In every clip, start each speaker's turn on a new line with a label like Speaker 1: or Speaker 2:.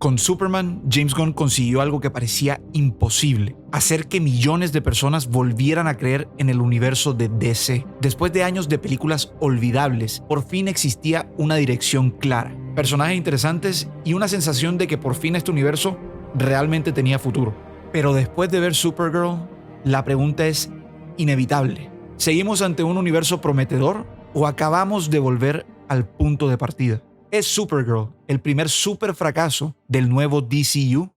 Speaker 1: Con Superman, James Gunn consiguió algo que parecía imposible: hacer que millones de personas volvieran a creer en el universo de DC. Después de años de películas olvidables, por fin existía una dirección clara, personajes interesantes y una sensación de que por fin este universo realmente tenía futuro. Pero después de ver Supergirl, la pregunta es inevitable: ¿seguimos ante un universo prometedor o acabamos de volver al punto de partida? ¿Es Supergirl el primer super fracaso del nuevo DCU?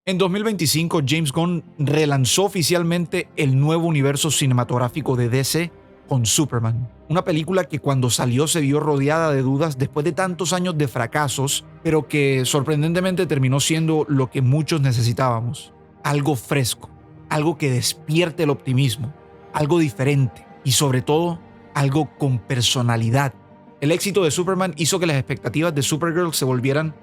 Speaker 1: En 2025, James Gunn relanzó oficialmente el nuevo universo cinematográfico de DC con Superman, una película que cuando salió se vio rodeada de dudas después de tantos años de fracasos, pero que sorprendentemente terminó siendo lo que muchos necesitábamos: algo fresco, algo que despierte el optimismo, algo diferente y sobre todo algo con personalidad. El éxito de Superman hizo que las expectativas de Supergirl se volvieran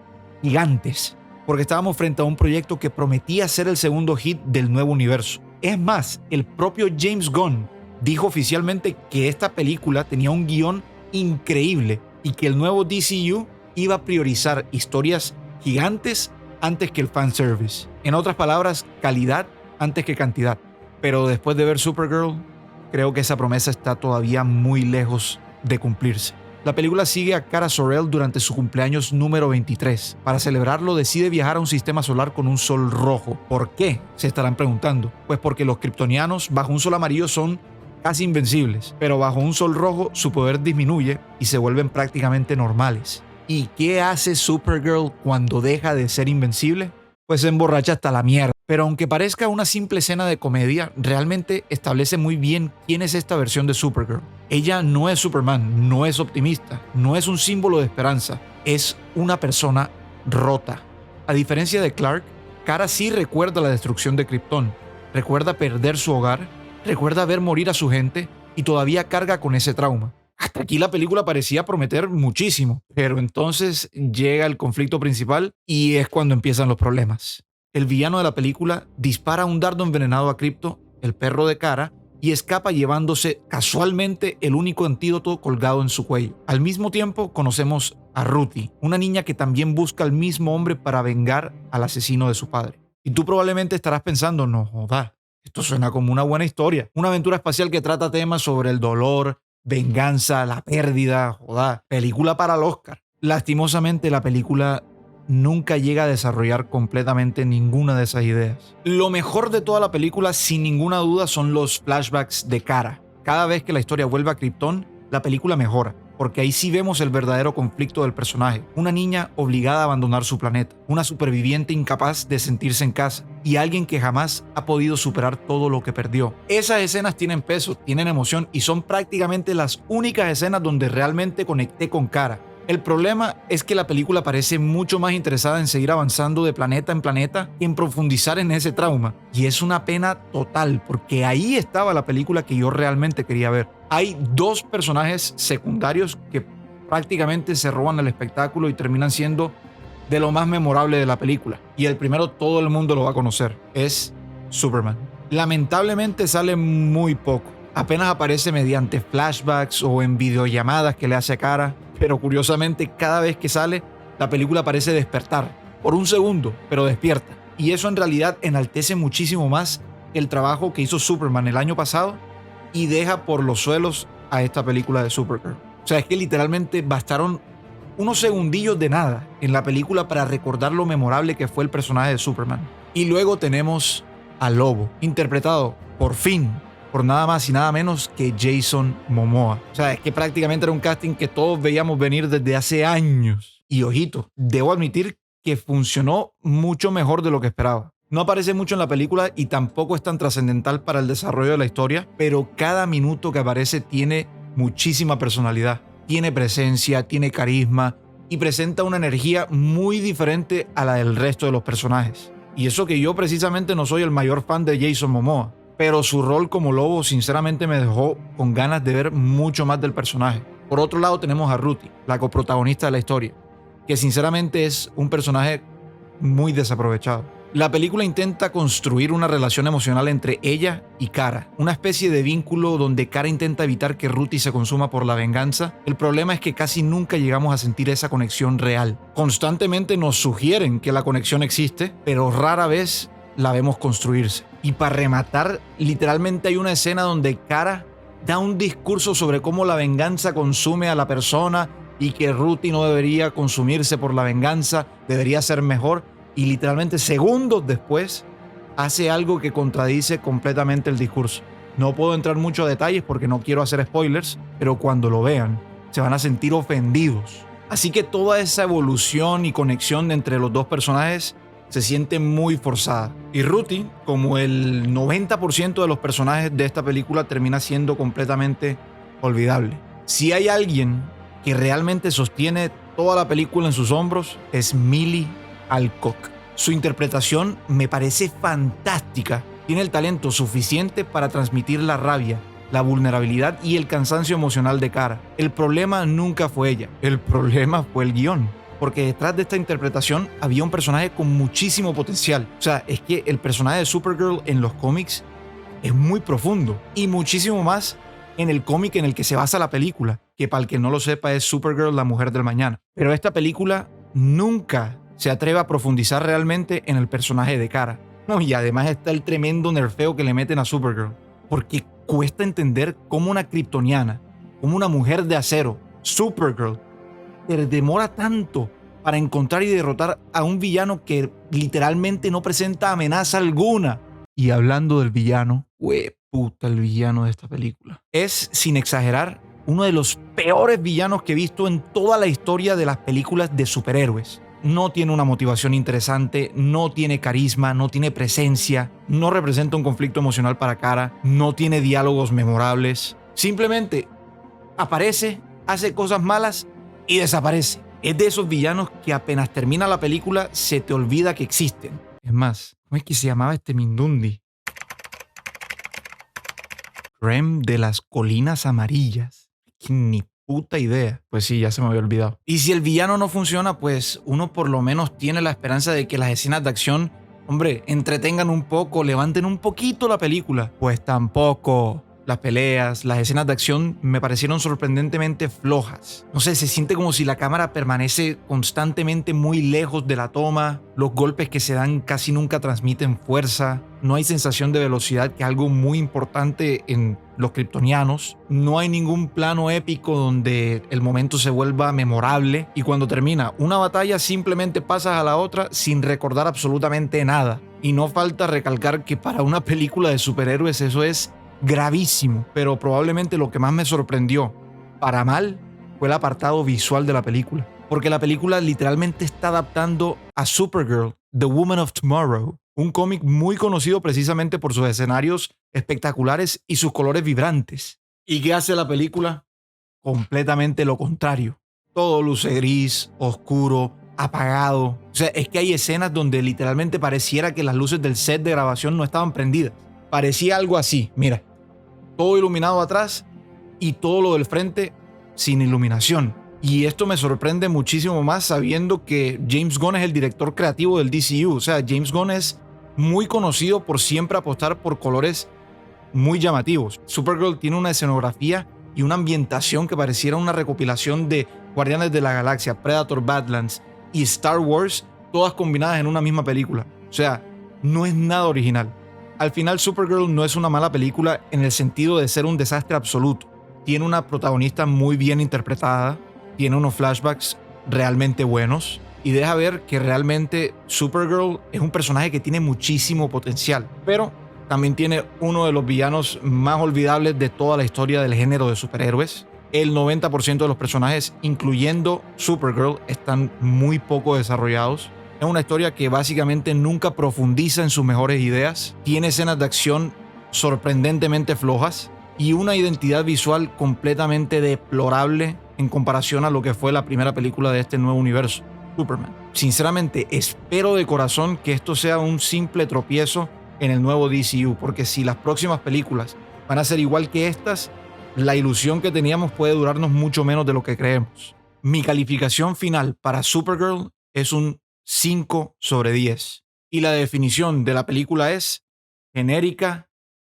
Speaker 1: gigantes, porque estábamos frente a un proyecto que prometía ser el segundo hit del nuevo universo. Es más, el propio James Gunn dijo oficialmente que esta película tenía un guión increíble y que el nuevo DCU iba a priorizar historias gigantes antes que el fanservice. En otras palabras, calidad antes que cantidad. Pero después de ver Supergirl, creo que esa promesa está todavía muy lejos de cumplirse. La película sigue a Kara Zor-El durante su cumpleaños número 23. Para celebrarlo, decide viajar a un sistema solar con un sol rojo. ¿Por qué?, se estarán preguntando. Pues porque los kryptonianos bajo un sol amarillo son casi invencibles, pero bajo un sol rojo su poder disminuye y se vuelven prácticamente normales. ¿Y qué hace Supergirl cuando deja de ser invencible? Pues se emborracha hasta la mierda. Pero aunque parezca una simple escena de comedia, realmente establece muy bien quién es esta versión de Supergirl. Ella no es Superman, no es optimista, no es un símbolo de esperanza, es una persona rota. A diferencia de Clark, Kara sí recuerda la destrucción de Krypton, recuerda perder su hogar, recuerda ver morir a su gente y todavía carga con ese trauma. Hasta aquí la película parecía prometer muchísimo, pero entonces llega el conflicto principal y es cuando empiezan los problemas. El villano de la película dispara un dardo envenenado a Krypto, el perro de Kara, y escapa llevándose casualmente el único antídoto colgado en su cuello. Al mismo tiempo conocemos a Ruthie, una niña que también busca al mismo hombre para vengar al asesino de su padre. Y tú probablemente estarás pensando: no joda, esto suena como una buena historia, una aventura espacial que trata temas sobre el dolor, venganza, la pérdida, joda, película para el Oscar. Lastimosamente la película nunca llega a desarrollar completamente ninguna de esas ideas. Lo mejor de toda la película, sin ninguna duda, son los flashbacks de Kara. Cada vez que la historia vuelve a Krypton, la película mejora, porque ahí sí vemos el verdadero conflicto del personaje. Una niña obligada a abandonar su planeta, una superviviente incapaz de sentirse en casa y alguien que jamás ha podido superar todo lo que perdió. Esas escenas tienen peso, tienen emoción y son prácticamente las únicas escenas donde realmente conecté con Kara. El problema es que la película parece mucho más interesada en seguir avanzando de planeta en planeta que en profundizar en ese trauma. Y es una pena total, porque ahí estaba la película que yo realmente quería ver. Hay dos personajes secundarios que prácticamente se roban el espectáculo y terminan siendo de lo más memorable de la película. Y el primero todo el mundo lo va a conocer, es Superman. Lamentablemente sale muy poco. Apenas aparece mediante flashbacks o en videollamadas que le hace a Kara. Pero curiosamente, cada vez que sale, la película parece despertar. Por un segundo, pero despierta. Y eso en realidad enaltece muchísimo más el trabajo que hizo Superman el año pasado y deja por los suelos a esta película de Supergirl. O sea, es que literalmente bastaron unos segundillos de nada en la película para recordar lo memorable que fue el personaje de Superman. Y luego tenemos a Lobo, interpretado, por fin, por nada más y nada menos que Jason Momoa. O sea, es que prácticamente era un casting que todos veíamos venir desde hace años. Y ojito, debo admitir que funcionó mucho mejor de lo que esperaba. No aparece mucho en la película y tampoco es tan trascendental para el desarrollo de la historia, pero cada minuto que aparece tiene muchísima personalidad. Tiene presencia, tiene carisma y presenta una energía muy diferente a la del resto de los personajes. Y eso que yo precisamente no soy el mayor fan de Jason Momoa, pero su rol como Lobo sinceramente me dejó con ganas de ver mucho más del personaje. Por otro lado tenemos a Ruthie, la coprotagonista de la historia, que sinceramente es un personaje muy desaprovechado. La película intenta construir una relación emocional entre ella y Kara, una especie de vínculo donde Kara intenta evitar que Ruthie se consuma por la venganza. El problema es que casi nunca llegamos a sentir esa conexión real. Constantemente nos sugieren que la conexión existe, pero rara vez la vemos construirse. Y para rematar, literalmente hay una escena donde Kara da un discurso sobre cómo la venganza consume a la persona y que Ruthie no debería consumirse por la venganza, debería ser mejor. Y literalmente segundos después hace algo que contradice completamente el discurso. No puedo entrar mucho a detalles porque no quiero hacer spoilers, pero cuando lo vean se van a sentir ofendidos. Así que toda esa evolución y conexión entre los dos personajes se siente muy forzada. Y Ruthie, como el 90% de los personajes de esta película, termina siendo completamente olvidable. Si hay alguien que realmente sostiene toda la película en sus hombros, es Millie Alcock. Su interpretación me parece fantástica. Tiene el talento suficiente para transmitir la rabia, la vulnerabilidad y el cansancio emocional de Kara. El problema nunca fue ella, el problema fue el guión. Porque detrás de esta interpretación había un personaje con muchísimo potencial. O sea, es que el personaje de Supergirl en los cómics es muy profundo y muchísimo más en el cómic en el que se basa la película, que para el que no lo sepa es Supergirl, la mujer del mañana. Pero esta película nunca se atreve a profundizar realmente en el personaje de Kara. No, y además está el tremendo nerfeo que le meten a Supergirl, porque cuesta entender cómo una kryptoniana, como una mujer de acero, Supergirl, te demora tanto para encontrar y derrotar a un villano que literalmente no presenta amenaza alguna. Y hablando del villano, puta, el villano de esta película es, sin exagerar, uno de los peores villanos que he visto en toda la historia de las películas de superhéroes. No tiene una motivación interesante, no tiene carisma, no tiene presencia, no representa un conflicto emocional para Kara, no tiene diálogos memorables. Simplemente aparece, hace cosas malas y desaparece. Es de esos villanos que apenas termina la película se te olvida que existen. Es más, ¿cómo es que se llamaba este Mindundi? Rem de las Colinas Amarillas. Ni puta idea. Pues sí, ya se me había olvidado. Y si el villano no funciona, pues uno por lo menos tiene la esperanza de que las escenas de acción, hombre, entretengan un poco, levanten un poquito la película. Pues tampoco. Las peleas, las escenas de acción me parecieron sorprendentemente flojas. No sé, se siente como si la cámara permanece constantemente muy lejos de la toma. Los golpes que se dan casi nunca transmiten fuerza. No hay sensación de velocidad, que es algo muy importante en los kryptonianos. No hay ningún plano épico donde el momento se vuelva memorable. Y cuando termina una batalla simplemente pasas a la otra sin recordar absolutamente nada. Y no falta recalcar que para una película de superhéroes eso es gravísimo, pero probablemente lo que más me sorprendió, para mal, fue el apartado visual de la película, porque la película literalmente está adaptando a Supergirl, The Woman of Tomorrow, un cómic muy conocido precisamente por sus escenarios espectaculares y sus colores vibrantes. ¿Y qué hace la película? Completamente lo contrario. Todo luce gris, oscuro, apagado. O sea, es que hay escenas donde literalmente pareciera que las luces del set de grabación no estaban prendidas. Parecía algo así, mira, todo iluminado atrás y todo lo del frente sin iluminación. Y esto me sorprende muchísimo más sabiendo que James Gunn es el director creativo del DCU. O sea, James Gunn es muy conocido por siempre apostar por colores muy llamativos. Supergirl tiene una escenografía y una ambientación que pareciera una recopilación de Guardianes de la Galaxia, Predator, Badlands y Star Wars, todas combinadas en una misma película. O sea, no es nada original. Al final, Supergirl no es una mala película en el sentido de ser un desastre absoluto. Tiene una protagonista muy bien interpretada, tiene unos flashbacks realmente buenos y deja ver que realmente Supergirl es un personaje que tiene muchísimo potencial, pero también tiene uno de los villanos más olvidables de toda la historia del género de superhéroes. El 90% de los personajes, incluyendo Supergirl, están muy poco desarrollados. Es una historia que básicamente nunca profundiza en sus mejores ideas, tiene escenas de acción sorprendentemente flojas y una identidad visual completamente deplorable en comparación a lo que fue la primera película de este nuevo universo, Superman. Sinceramente, espero de corazón que esto sea un simple tropiezo en el nuevo DCU, porque si las próximas películas van a ser igual que estas, la ilusión que teníamos puede durarnos mucho menos de lo que creemos. Mi calificación final para Supergirl es un 5/10. y la definición de la película es genérica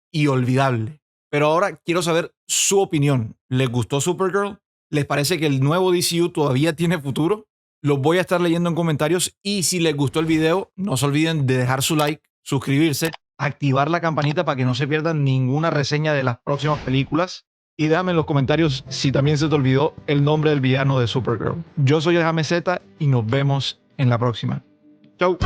Speaker 1: y olvidable. Pero ahora quiero saber su opinión. ¿Les gustó Supergirl? ¿Les parece que el nuevo DCU todavía tiene futuro? Los voy a estar leyendo en comentarios y si les gustó el video, no se olviden de dejar su like, suscribirse, activar la campanita para que no se pierdan ninguna reseña de las próximas películas y déjame en los comentarios si también se te olvidó el nombre del villano de Supergirl. Yo soy Jaime Z y nos vemos en la próxima. Chau.